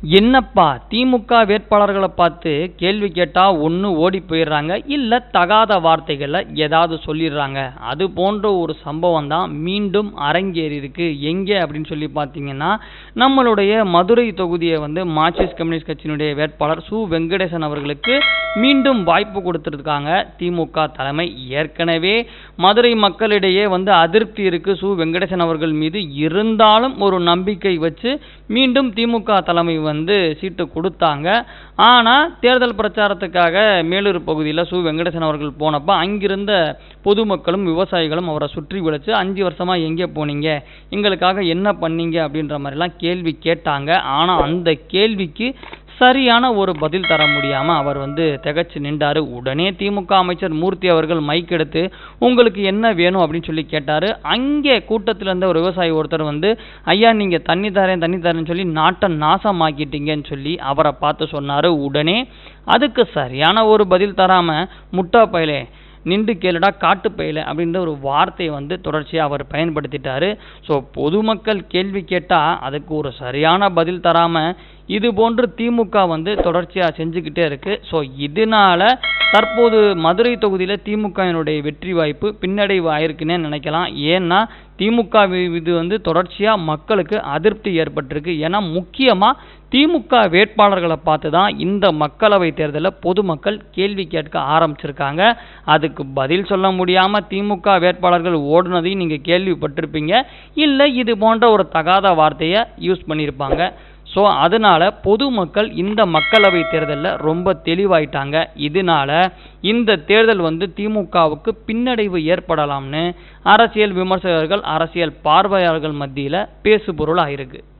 என்னப்பா திமுக வேட்பாளர்கள பார்த்து கேள்வி கேட்டா ஒண்ணு ஓடிப் போயிடுறாங்க, இல்ல தகாத வார்த்தைகள ஏதாவது சொல்லிடுறாங்க. அது போன்ற ஒரு சம்பவம் தான் மீண்டும் அரங்கேறியிருக்கு. எங்க அப்படின்னு சொல்லி பார்த்தீங்கன்னா, நம்மளுடைய மதுரை தொகுதியை மார்க்சிஸ்ட் கம்யூனிஸ்ட் கட்சியினுடைய வேட்பாளர் சு. வெங்கடேசன் அவர்களுக்கு மீண்டும் வாய்ப்பு கொடுத்திருக்காங்க திமுக தலைமை. ஏற்கனவே மதுரை மக்களிடையே அதிருப்தி இருக்கு சு. வெங்கடேசன் அவர்கள் மீது. இருந்தாலும் ஒரு நம்பிக்கை வச்சு மீண்டும் திமுக தலைமை சீட்டு கொடுத்தாங்க. ஆனா தேர்தல் பிரச்சாரத்துக்காக மேலூர் பகுதியில் சு. வெங்கடேசன் அவர்கள் போனப்ப அங்கிருந்த பொதுமக்களும் விவசாயிகளும் அவரை சுற்றி வளைச்சு 5 வருஷமா எங்கே போனீங்க, எங்களுக்காக என்ன பண்ணீங்க அப்படின்ற மாதிரிலாம் கேள்வி கேட்டாங்க. ஆனா அந்த கேள்விக்கு சரியான ஒரு பதில் தர முடியாம அவர் திகைச்சு நின்றாரு. உடனே திமுக அமைச்சர் மூர்த்தி அவர்கள் மைக் எடுத்து உங்களுக்கு என்ன வேணும் அப்படின்னு சொல்லி கேட்டாரு. அங்கே கூட்டத்தில் இருந்த ஒரு விவசாயி ஒருத்தர் ஐயா நீங்க தண்ணி தரேன்னு சொல்லி நாட்டை நாசமாக்கிட்டீங்கன்னு சொல்லி அவரை பார்த்து சொன்னாரு. உடனே அதுக்கு சரியான ஒரு பதில் தராம முட்டா பயலே நின்று கேளுடா காட்டு பயில அப்படின்ற ஒரு வார்த்தையை தொடர்ச்சியாக அவர் பயன்படுத்திட்டாரு. ஸோ பொதுமக்கள் கேள்வி கேட்டால் அதுக்கு ஒரு சரியான பதில் தராமல் இது போன்று திமுக தொடர்ச்சியாக செஞ்சுக்கிட்டே இருக்கு. ஸோ இதனால தற்போது மதுரை தொகுதியில் திமுகவினுடைய வெற்றி வாய்ப்பு பின்னடைவு ஆயிருக்குன்னே நினைக்கலாம். ஏன்னா திமுக இது தொடர்ச்சியாக மக்களுக்கு அதிருப்தி ஏற்பட்டிருக்கு. ஏன்னா முக்கியமாக திமுக வேட்பாளர்களை பார்த்து தான் இந்த மக்களவை தேர்தலில் பொதுமக்கள் கேள்வி கேட்க ஆரம்பிச்சிருக்காங்க. அதுக்கு பதில் சொல்ல முடியாமல் திமுக வேட்பாளர்கள் ஓடுனதையும் நீங்கள் கேள்விப்பட்டிருப்பீங்க. இல்லை இது போன்ற ஒரு தகாத வார்த்தையை யூஸ் பண்ணியிருப்பாங்க. ஸோ அதனால பொதுமக்கள் இந்த மக்களவை தேர்தலில் ரொம்ப தெளிவாயிட்டாங்க. இதனால இந்த தேர்தல் திமுகவுக்கு பின்னடைவு ஏற்படலாம்னு அரசியல் விமர்சகர்கள் அரசியல் பார்வையாளர்கள் மத்தியில் பேசுபொருளாக இருக்கு.